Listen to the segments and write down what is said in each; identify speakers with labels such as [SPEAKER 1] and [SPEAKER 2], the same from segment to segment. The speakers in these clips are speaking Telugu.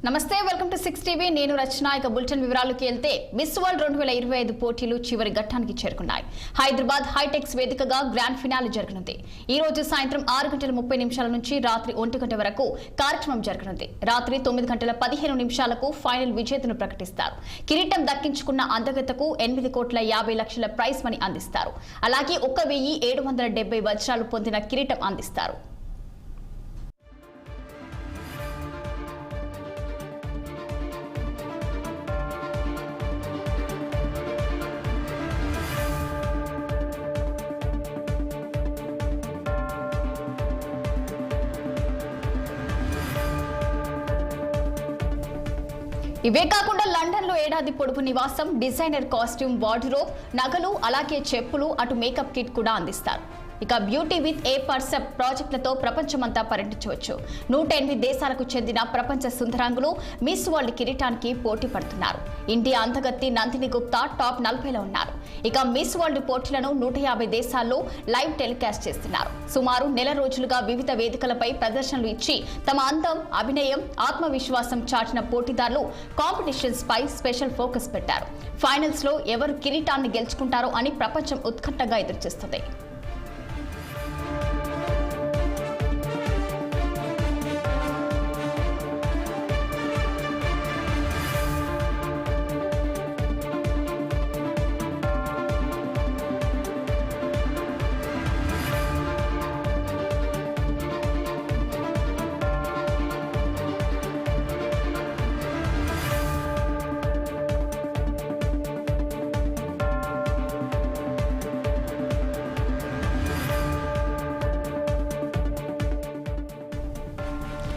[SPEAKER 1] నమస్తే వెల్కమ్ టు 6 టీవీ నేను రచన ఇక బులెటిన్ వివరాలకు వెళ్తే మిస్ వరల్డ్ 2025 పోటీలు చివరి ఘట్టానికి చేరుకున్నాయి. హైదరాబాద్ హైటెక్స్ వేదికగా గ్రాండ్ ఫినాలే జరగనుంది. ఈ రోజు సాయంత్రం 6:30 నుంచి రాత్రి 1 వరకు కార్యక్రమం జరగనుంది. రాత్రి 9:15 ఫైనల్ విజేతను ప్రకటిస్తారు. కిరీటం దక్కించుకున్న అందగతకు 8,50,00,000 ప్రైజ్ మనీ అందిస్తారు. అలాగే 1,770 వజ్రాలు పొందిన కిరీటం అందిస్తారు. ఇవే కాకుండా లండన్ లో ఏడాది పొడుగు నివాసం, డిజైనర్ కాస్ట్యూమ్, వార్డ్రోబ్, నగలు, అలాగే చెప్పులు, అటు మేకప్ కిట్ కూడా అందిస్తారు. ఇక బ్యూటీ విత్ ఏ పర్సెప్ ప్రాజెక్టులతో ప్రపంచమంతా పర్యటించవచ్చు. 108 దేశాలకు చెందిన ప్రపంచ సుందరాంగులు మిస్ వరల్డ్ కిరీటానికి పోటీ పడుతున్నారు. ఇండియా అందగత్తి నందిని గుప్తా టాప్ 40లో ఉన్నారు. ఇక మిస్ వరల్డ్ పోటీలను 150 దేశాల్లో లైవ్ టెలికాస్ట్ చేస్తున్నారు. సుమారు నెల రోజులుగా వివిధ వేదికలపై ప్రదర్శనలు ఇచ్చి తమ అందం, అభినయం, ఆత్మవిశ్వాసం చాటిన పోటీదారులు కాంపిటీషన్స్ పై స్పెషల్ ఫోకస్ పెట్టారు. ఫైనల్స్ లో ఎవరు కిరీటాన్ని గెలుచుకుంటారో అని ప్రపంచం ఉత్కంఠగా ఎదురుచూస్తుంది.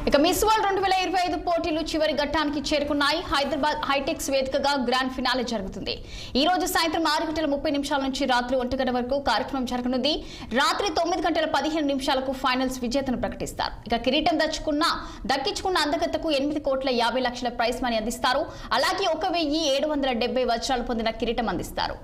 [SPEAKER 1] ఇక మిస్ వరల్డ్ 2025 పోటీలు చివరి ఘట్టానికి చేరుకున్నాయి. హైదరాబాద్ హైటెక్స్ వేదికగా గ్రాండ్ ఫినాలే జరుగుతుంది. ఈ రోజు సాయంత్రం 6:30 నుంచి రాత్రి 1 వరకు కార్యక్రమం జరగనుంది. రాత్రి 9:15 ఫైనల్స్ విజేతను ప్రకటిస్తారు. ఇక కిరీటం దక్కించుకున్న అందగత్తకు 8,50,00,000 ప్రైజ్ మనీ అందిస్తారు. అలాగే 1,770 వజ్రాలు పొందిన కిరీటం అందిస్తారు.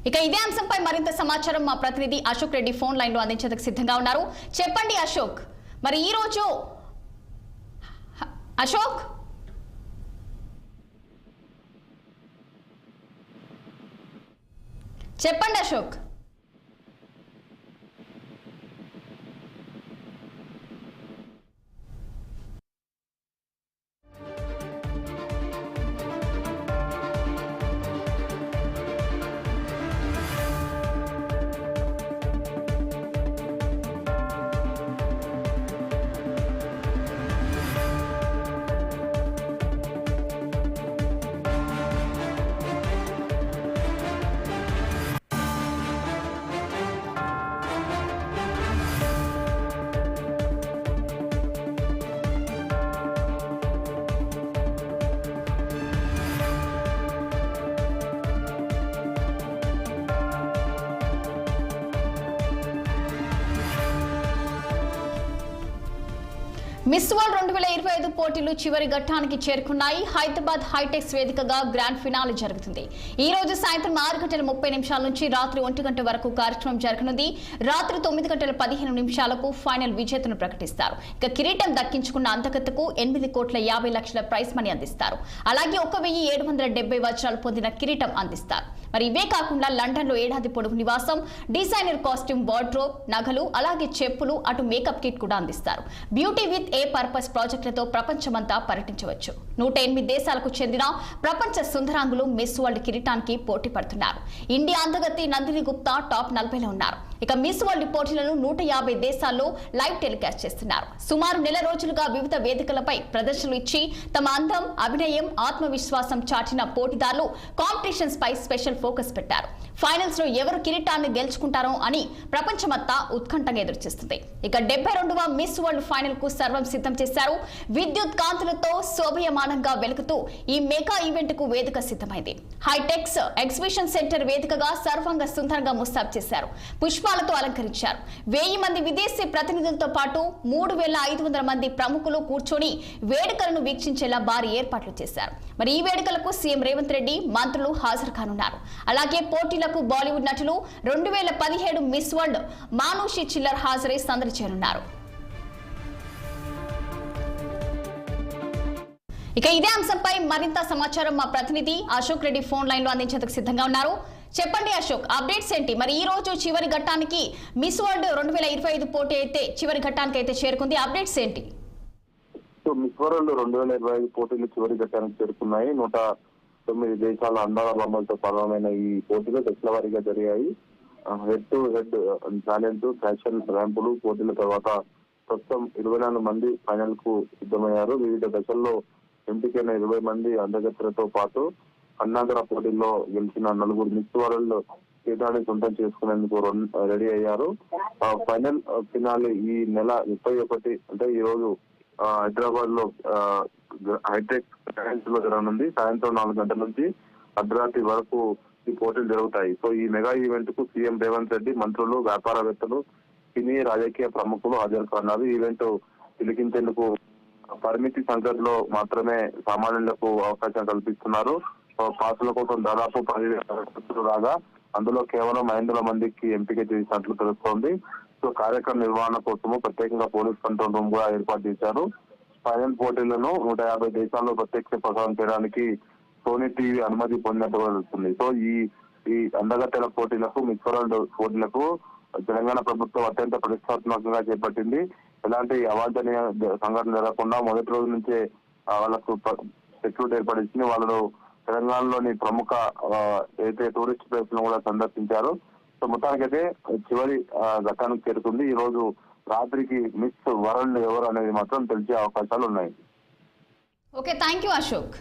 [SPEAKER 1] ఇక ఇదే అంశంపై మరింత సమాచారం మా ప్రతినిధి అశోక్ రెడ్డి ఫోన్ లైన్ లో అందించేందుకు సిద్ధంగా ఉన్నారు. చెప్పండి అశోక్, మరి ఈ రోజు అశోక్ చెప్పండి అశోక్. మిస్ వరల్డ్ 2025 పోటీలు చివరి ఘట్టానికి చేరుకున్నాయి. హైదరాబాద్ హైటెక్స్ వేదికగా గ్రాండ్ ఫినాలే జరుగుతుంది. ఈ రోజు సాయంత్రం 6:30 నుంచి రాత్రి 1 వరకు కార్యక్రమం జరగనుంది. రాత్రి 9:15 ఫైనల్ విజేతను ప్రకటిస్తారు. ఇక కిరీటం దక్కించుకున్న అందగత్తకు 8,50,00,000 ప్రైజ్ మనీ అందిస్తారు. అలాగే 1,770 వజ్రాలు పొందిన కిరీటం అందిస్తారు. మరి ఇవే కాకుండా లండన్ లో ఏడాది పొడుగు నివాసం, డిజైనర్ కాస్ట్యూమ్, వార్డ్రోబ్, నగలు, అలాగే చెప్పులు, అటు మేకప్ కిట్ కూడా అందిస్తారు. బ్యూటీ విత్ ఏ పర్పస్ ప్రాజెక్టులతో ప్రపంచమంతా పర్యటించవచ్చు. 108 దేశాలకు చెందిన ప్రపంచ సుందరాంగులు మిస్ వరల్డ్ కిరీటానికి పోటీ పడుతున్నారు. ఇండియా అందగత్తి నందిని గుప్తా టాప్ 40లో ఉన్నారు. ఇక మిస్ వరల్డ్ పోటీలను 150 దేశాల్లో లైవ్ టెలికాస్ట్ చేస్తున్నారు. సుమారు నెల రోజులుగా వివిధ వేదికలపై ప్రదర్శనలు ఇచ్చి తమ అందం, అభినయం, ఆత్మవిశ్వాసం చాటిన పోటీదారులు కాంపిటీషన్స్ పై స్పెషల్ ఫోకస్ పెట్టారు. ఫైనల్స్ లో ఎవరు కిరీటాన్ని గెలుచుకుంటారో అని ప్రపంచమంతా ఉత్కంఠంగా ఎదురుచూస్తుంది. ఇక 72వ మిస్ వరల్డ్ ఫైనల్ కు సర్వం సిద్ధం చేశారు. విద్యుత్ కాంతులతో శోభయమానంగా వెలుగుతూ ఈ మెగా ఈవెంట్ కు వేదిక సిద్ధమైంది. హైటెక్స్ ఎగ్జిబిషన్ సెంటర్ వేదికగా సర్వంగా సుందరంగా ముస్తాబు చేశారు. పుష్ప పుష్పాలతో అలంకరించారు. 1000 మంది విదేశీ ప్రతినిధులతో పాటు 3500 మంది ప్రముఖులు కూర్చొని వేడుకలను వీక్షించేలా భారీ ఏర్పాట్లు చేశారు. మరి ఈ వేడుకలకు సీఎం రేవంత్ రెడ్డి, మంత్రులు హాజరు కానున్నారు. అలాగే పోటీలకు బాలీవుడ్ నటులు 2017 మిస్ వరల్డ్ మానుషి చిల్లర్ హాజరై సందడి చేరున్నారు. ఇక ఇదే అంశంపై మరింత సమాచారం మా ప్రతినిధి అశోక్ రెడ్డి ఫోన్ లైన్ లో అందించేందుకు సిద్ధంగా ఉన్నారు. చెప్పండి అశోక్, అప్డేట్స్ ఏంటి? మరి ఈ రోజు చివరి ఘట్టానికి మిస్ వరల్డ్ 2025 పోటీ అయితే చివరి ఘట్టానికి అయితే చేరుకుంది. అప్డేట్స్ ఏంటి?
[SPEAKER 2] మిస్ వరల్డ్ 2025 పోటీలు చివరి ఘట్టానికి చేరుకున్నాయి. 109 దేశాల అందాల బొమ్మలతో ప్రారంభమైన ఈ పోటీలు దశల వారీగా జరిగాయి. Head to head talent, fashion ర్యాంపులు పోటీల తర్వాత ప్రస్తుతం 24 మంది ఫైనల్ కు సిద్ధమయ్యారు. వివిధ దశల్లో ఎంపికైన 20 మంది అందగత్తెలతో పాటు అన్నాగర పోటీల్లో గెలిచిన 9 మిస్ వరల్డ్ పీఠాన్ని సొంతం చేసుకునేందుకు రెడీ అయ్యారు. ఫైనల్ ఫినాలి ఈ నెల 31 అంటే ఈ రోజు హైదరాబాద్ లో హైటెక్ లో జరగనుంది. సాయంత్రం 4 గంటల నుంచి అర్ధరాత్రి వరకు ఈ పోటీలు జరుగుతాయి. సో ఈ మెగా ఈవెంట్ కు సీఎం రేవంత్ రెడ్డి, మంత్రులు, వ్యాపారవేత్తలు, సినీ రాజకీయ ప్రముఖులు హాజరు కానున్నారు. ఈవెంట్ తిలకించేందుకు పరిమితి సంఖ్యలో మాత్రమే సామాన్యులకు అవకాశం కల్పిస్తున్నారు. పాసుల కోసం దాదాపు 10,000 రాగా అందులో కేవలం 500 మందికి ఎంపిక చేసినట్లు తెలుస్తోంది. సో కార్యక్రమ నిర్వహణ కోసము ప్రత్యేకంగా పోలీస్ కంట్రోల్ రూమ్ కూడా ఏర్పాటు చేశారు. ఫైనల్ పోటీలను 150 దేశాల్లో ప్రత్యక్ష ప్రసారం చేయడానికి సోనీ టీవీ అనుమతి పొందినట్టు తెలుస్తుంది. సో ఈ అందగత్తెల పోటీలకు, మిస్ వరల్డ్ పోటీలకు తెలంగాణ ప్రభుత్వం అత్యంత ప్రతిష్టాత్మకంగా చేపట్టింది. ఎలాంటి అవాంఛనీయ సంఘటన జరగకుండా మొదటి రోజు నుంచే వాళ్ళకు సెక్యూరిటీ ఏర్పడించింది. వాళ్ళు తెలంగాణలోని ప్రముఖ అయితే టూరిస్ట్ ప్లేస్ ను కూడా సందర్శించారు. సో మొత్తానికైతే చివరి ఘట్టానికి చేరుకుంది. ఈ రోజు రాత్రికి మిస్ వరల్డ్ ఎవరు అనేది మాత్రం తెలిసే అవకాశాలు ఉన్నాయి.
[SPEAKER 1] Okay, thank you Ashok.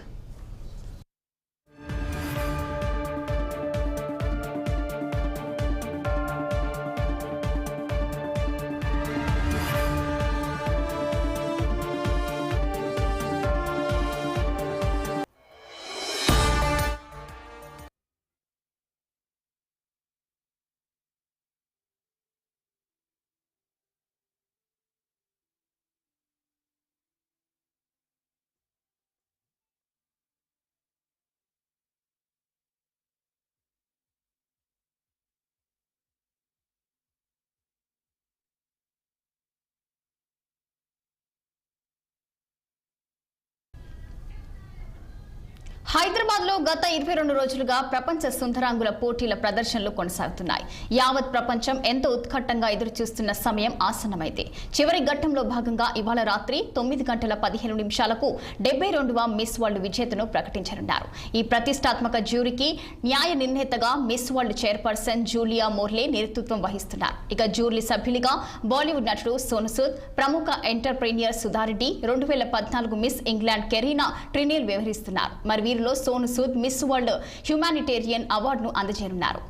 [SPEAKER 1] Hyderabad లో గత 22 రోజులుగా ప్రపంచ సుందరాంగుల పోటీల ప్రదర్శనలు కొనసాగుతున్నాయి. యావత్ ప్రపంచం ఎంతో ఉత్కంఠంగా ఎదురుచూస్తున్న సమయం ఆసన్నమైంది. చివరి ఘట్టంలో భాగంగా ఇవాళ రాత్రి 9:15 72వ మిస్ వరల్డ్ విజేతను ప్రకటించనున్నారు. ఈ ప్రతిష్టాత్మక జ్యూరీకి న్యాయ నిర్ణేతగా మిస్ వరల్డ్ చైర్పర్సన్ జూలియా మోర్లే నేతృత్వం వహిస్తున్నారు. ఇక జ్యూరీ సభ్యులుగా బాలీవుడ్ నటుడు సోను సూద్, ప్రముఖ ఎంటర్ప్రెన్యూర్ సుధారెడ్డి, 2014 మిస్ ఇంగ్లాండ్ కెరీనా ట్రినియల్ వ్యవహరిస్తున్నారు. మరి వీరిలో Sonu Sood miss world humanitarian అవార్డును అందజేయనున్నారు.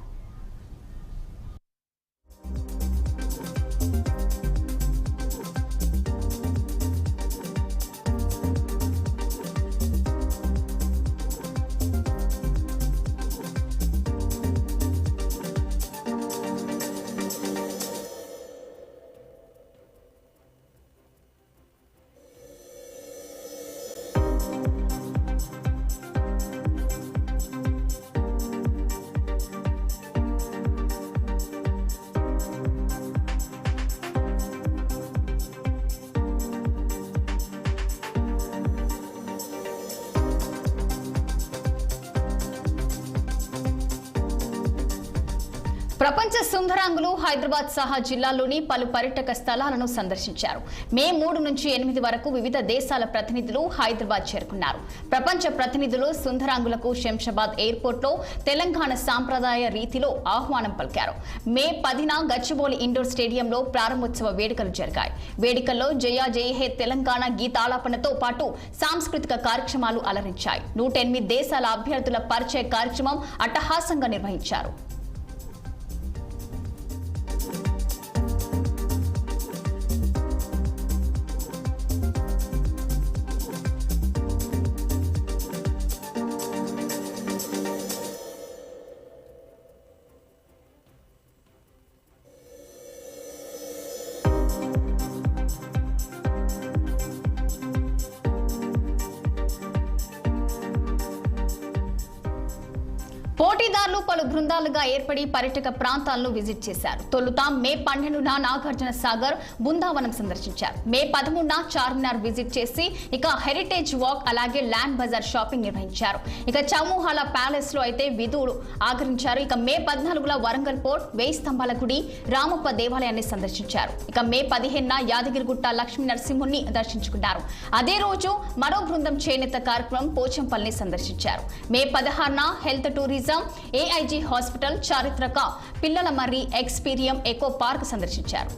[SPEAKER 1] ప్రపంచ సుందరాంగులు హైదరాబాద్ సహా జిల్లాల్లోని పలు పర్యాటక స్థలాలను సందర్శించారు. మే 3 నుంచి 8 వరకు వివిధ దేశాల ప్రతినిధులు హైదరాబాద్ చేరుకున్నారు. ప్రపంచ ప్రతినిధులు సుందరాంగులకు శంషాబాద్ ఎయిర్పోర్ట్లో తెలంగాణ సాంప్రదాయ రీతిలో ఆహ్వానం పలికారు. మే 10న గచ్చిబౌలి ఇండోర్ స్టేడియంలో ప్రారంభోత్సవ వేడుకలు జరిగాయి. వేడుకల్లో జయ జయ హే తెలంగాణ గీతాలాపనతో పాటు సాంస్కృతిక కార్యక్రమాలు అలరించాయి. 108 దేశాల అభ్యర్థుల పరిచయ కార్యక్రమం అట్టహాసంగా నిర్వహించారు. పలు బృందాలుగా ఏర్పడి పర్యాటక ప్రాంతాలను విజిట్ చేశారు. తొలుత మే 12న నాగార్జున సాగర్ బృందావనం సందర్శించారు. మే 13న చార్మినార్ విజిట్ చేసి ఇక హెరిటేజ్ వాక్ అలాగే ల్యాండ్ బజార్ షాపింగ్ నిర్వహించారు. ఇక చౌముహాల ప్యాలెస్ లో అయితే విధులు ఆచరించారు. ఇక మే 14న వరంగల్ పోర్ట్, వేయి స్తంభాల గుడి, రామప్ప దేవాలయాన్ని సందర్శించారు. ఇక మే 15న యాదగిరిగుట్ట లక్ష్మీ నరసింహుని దర్శించుకున్నారు. అదే రోజు మరో బృందం చేనేత కార్యక్రమం పోచంపల్లిని సందర్శించారు. మే 16న హెల్త్ టూరిజం, ఏఐజీ హాస్పిటల్, చారిత్రక పిల్లల మర్రి ఎక్స్పీరియం ఎకో పార్క్ సందర్శించారు.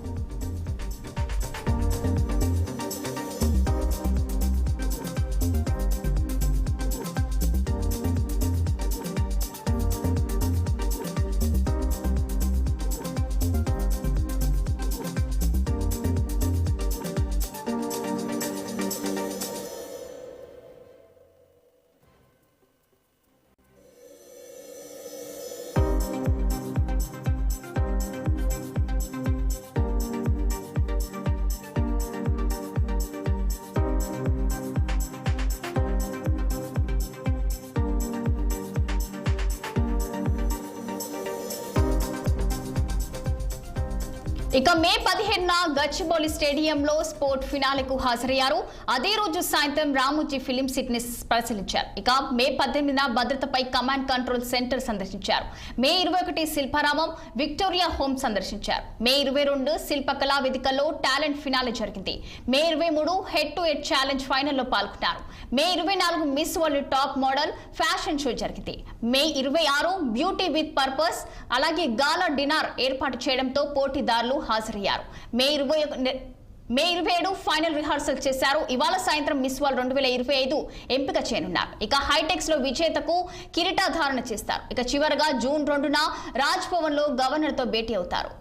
[SPEAKER 1] ఇక మే 15న గచ్చిబౌలి స్టేడియంలో స్పోర్ట్ ఫినాలేకు హాజరయ్యారు. అదే రోజు సాయంత్రం రామోజీ ఫిలిం సిటీని పరిశీలించారు. ఇక మే 18న భద్రతపై కమాండ్ కంట్రోల్ సెంటర్ సందర్శించారు. మే 21 శిల్పారామం, విక్టోరియా హోమ్ సందర్శించారు. మే 22 శిల్పకళా వేదికలో టాలెంట్ ఫినాలే జరిగింది. మే 23 హెడ్ టు హెడ్ ఛాలెంజ్ ఫైనల్లో పాల్గొన్నారు. మే 24 miss world top model fashion show జరిగింది. మే 26 బ్యూటీ విత్ పర్పస్ అలాగే గాలా డిన్నర్ ఏర్పాటు చేయడంతో పోటీదారులు హాజరయ్యారు. మే 27 ఫైనల్ రిహార్సల్ చేశారు. ఇవాళ సాయంత్రం మిస్ వరల్డ్ 2025 ఎంపిక చేయనున్నారు. ఇక హైటెక్స్ లో విజేతకు కిరీటాధారణ చేస్తారు. ఇక చివరగా జూన్ 2న రాజ్ భవన్ లో గవర్నర్ తో భేటీ అవుతారు.